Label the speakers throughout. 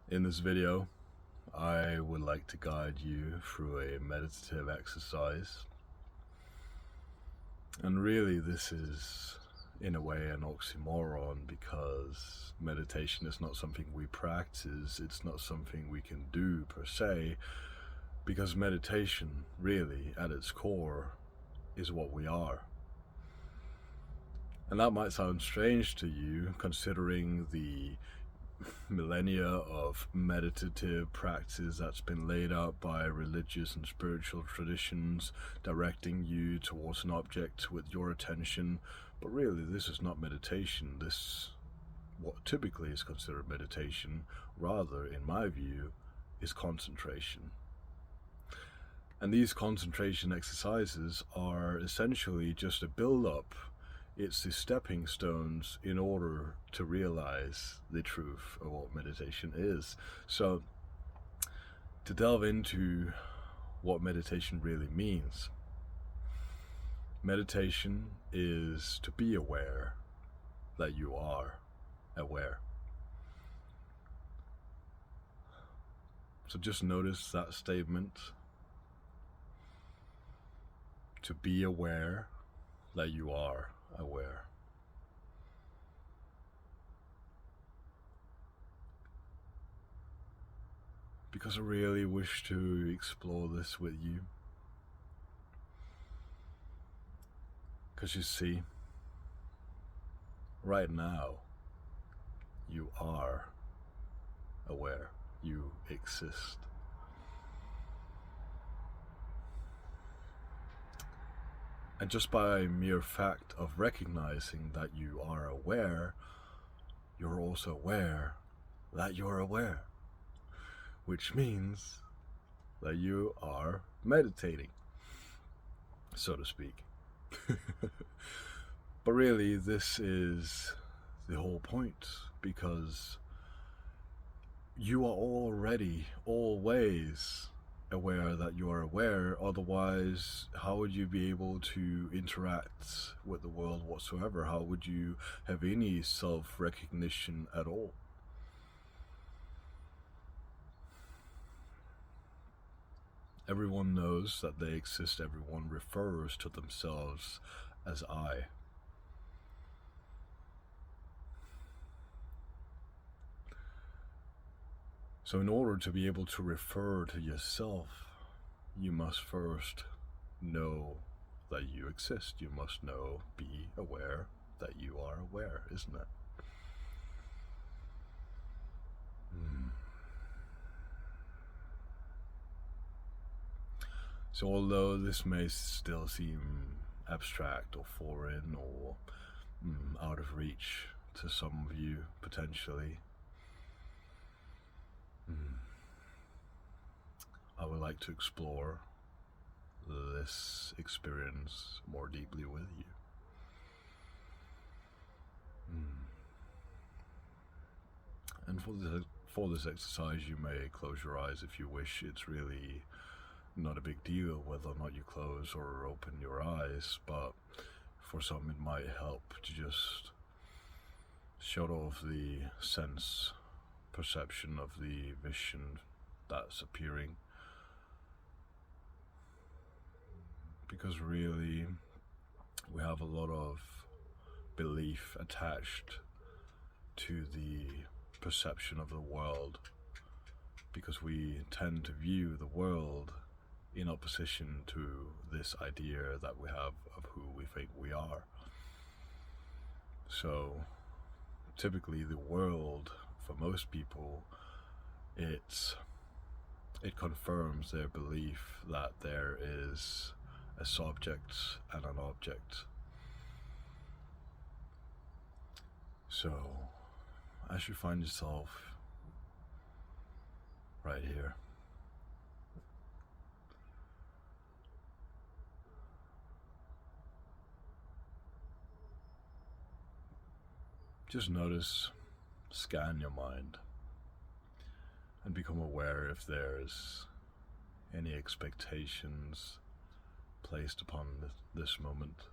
Speaker 1: In this video, I would like to guide you through a meditative exercise. And really, this is, in a way, an oxymoron because meditation is not something we practice, it's not something we can do per se, because meditation, really, at its core, is what we are. And that might sound strange to you, considering the millennia of meditative practice that's been laid out by religious and spiritual traditions, directing you towards an object with your attention. But really, this is not meditation. This, what typically is considered meditation, rather, in my view, is concentration. And these concentration exercises are essentially just a build-up. It's the stepping stones in order to realize the truth of what meditation is. So, to delve into what meditation really means, meditation is to be aware that you are aware. So just notice that statement, to be aware that you are aware. Because I really wish to explore this with you. Because you see, right now, you are aware. You exist. And just by mere fact of recognizing that you are aware, you're also aware that you're aware. Which means that you are meditating, so to speak. But really, this is the whole point, because you are already always aware that you are aware. Otherwise, how would you be able to interact with the world whatsoever? How would you have any self-recognition at all? Everyone knows that they exist. Everyone refers to themselves as I. So in order to be able to refer to yourself, you must first know that you exist. You must be aware that you are aware, isn't it? So although this may still seem abstract or foreign or out of reach to some of you, potentially, I would like to explore this experience more deeply with you. And for this exercise, you may close your eyes if you wish. It's really not a big deal whether or not you close or open your eyes, but for some it might help to just shut off the sense perception of the vision that's appearing. Because really, we have a lot of belief attached to the perception of the world, because we tend to view the world in opposition to this idea that we have of who we think we are. So typically the world, for most people, it confirms their belief that there is a subject and an object. So as you find yourself right here, just notice, scan your mind, and become aware if there's any expectations placed upon this moment.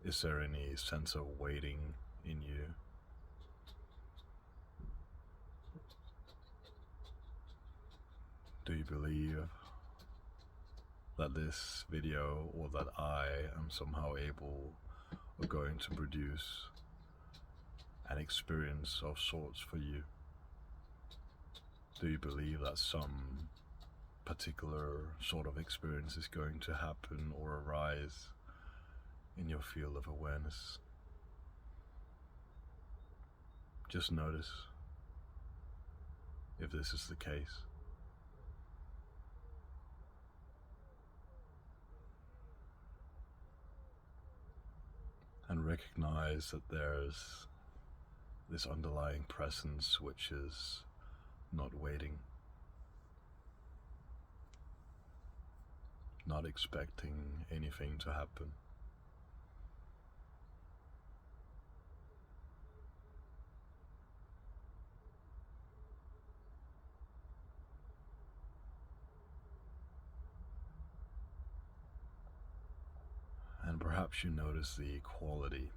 Speaker 1: Is there any sense of waiting in you? Do you believe that this video, or that I am somehow able or going to produce an experience of sorts for you? Do you believe that some particular sort of experience is going to happen or arise in your field of awareness? Just notice if this is the case. And recognize that there's this underlying presence which is not waiting, not expecting anything to happen. And perhaps you notice the quality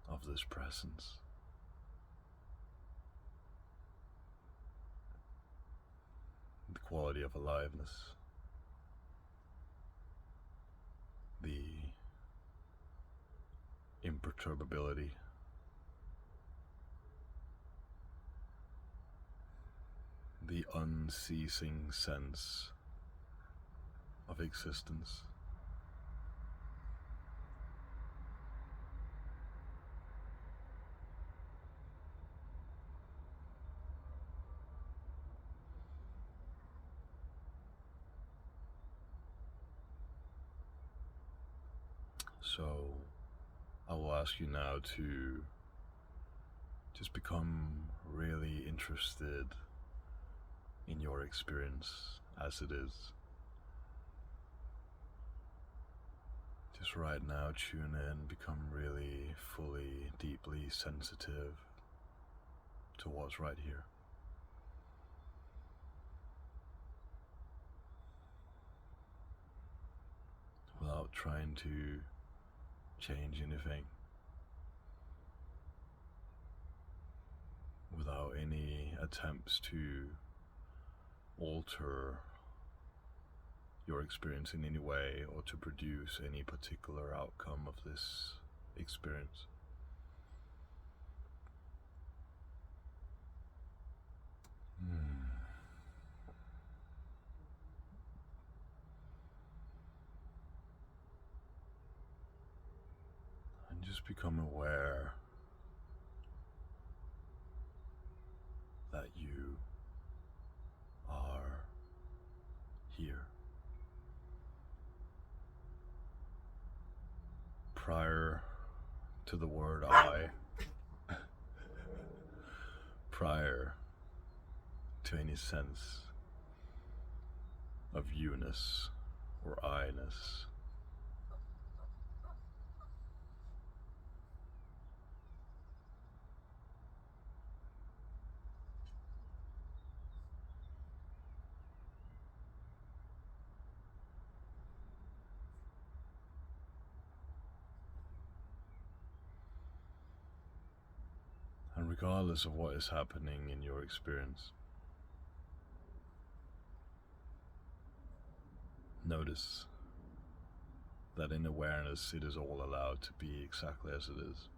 Speaker 1: of this presence. The quality of aliveness. The imperturbability. The unceasing sense of existence. So I will ask you now to just become really interested in your experience as it is. Just right now, tune in, become really fully, deeply sensitive to what's right here. Without trying to change anything. Without any attempts to alter your experience in any way or to produce any particular outcome of this experience. And just become aware that you are here. Prior to the word I, prior to any sense of you-ness or I-ness, and regardless of what is happening in your experience, notice that in awareness it is all allowed to be exactly as it is.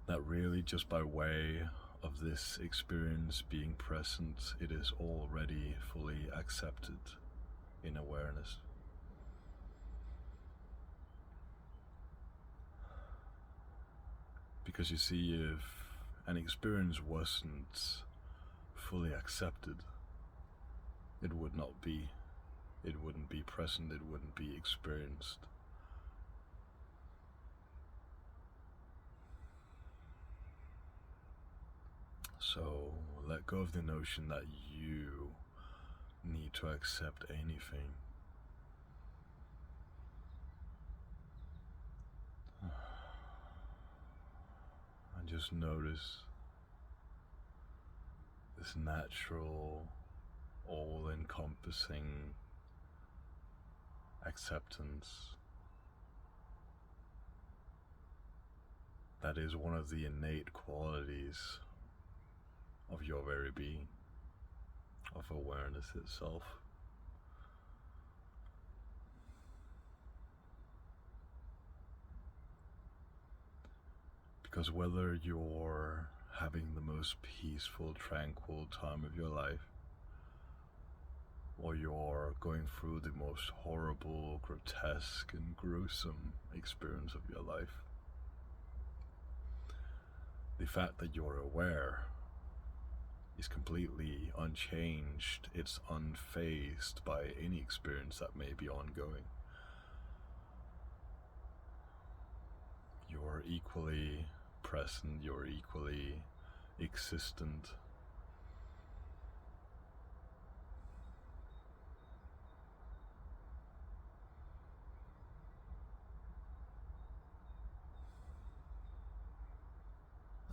Speaker 1: That really just by way of this experience being present, it is already fully accepted in awareness. Because you see, if an experience wasn't fully accepted, it would not be. It wouldn't be present, it wouldn't be experienced. So let go of the notion that you need to accept anything. And just notice this natural, all-encompassing acceptance. That is one of the innate qualities of your very being, of awareness itself. Because whether you're having the most peaceful, tranquil time of your life, or you're going through the most horrible, grotesque, and gruesome experience of your life, the fact that you're aware is completely unchanged. It's unfazed by any experience that may be ongoing. You're equally present, you're equally existent.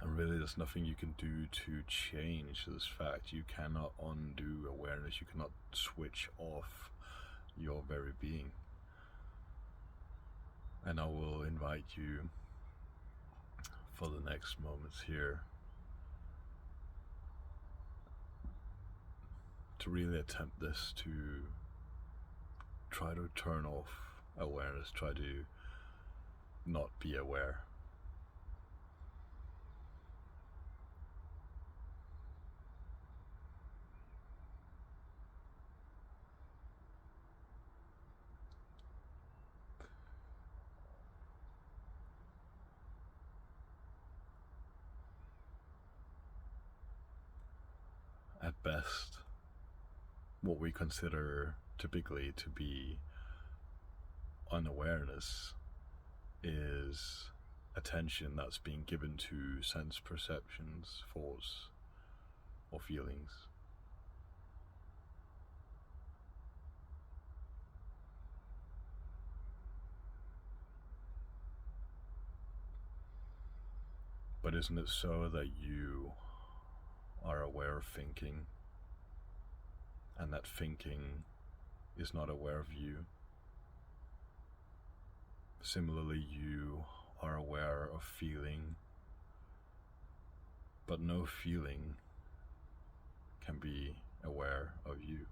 Speaker 1: And really, there's nothing you can do to change this fact. You cannot undo awareness. You cannot switch off your very being. And I will invite you for the next moments here to really attempt this, to try to turn off awareness, try to not be aware. At best, what we consider typically to be unawareness is attention that's being given to sense perceptions, thoughts, or feelings. But isn't it so that you are aware of thinking, and that thinking is not aware of you? Similarly, you are aware of feeling, but no feeling can be aware of you.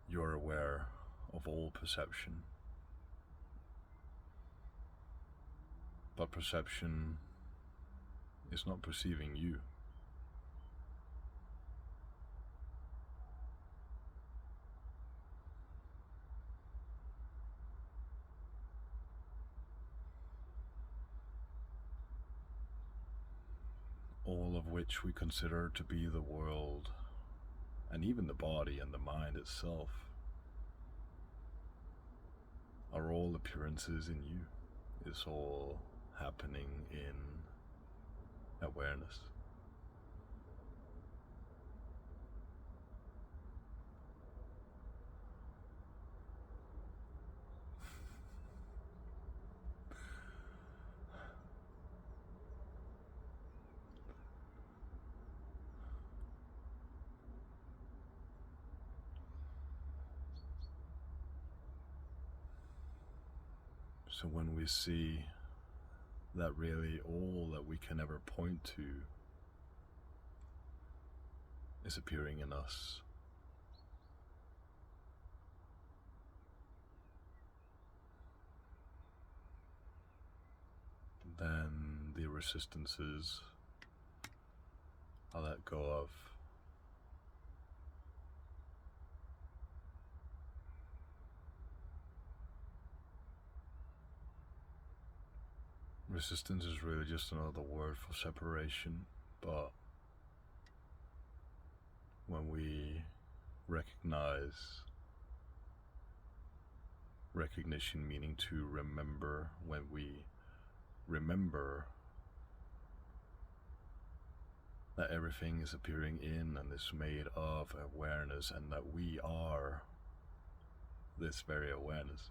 Speaker 1: You're aware of all perception, but perception is not perceiving you. All of which we consider to be the world, and even the body and the mind itself, are all appearances in you. It's all happening in awareness. So when we see that really all that we can ever point to is appearing in us, then the resistances are let go of. Resistance is really just another word for separation, but when we recognize, recognition meaning to remember, when we remember that everything is appearing in and is made of awareness, and that we are this very awareness,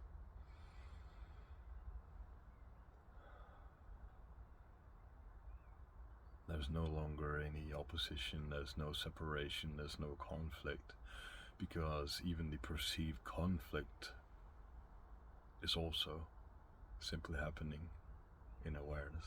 Speaker 1: there's no longer any opposition, there's no separation, there's no conflict, because even the perceived conflict is also simply happening in awareness.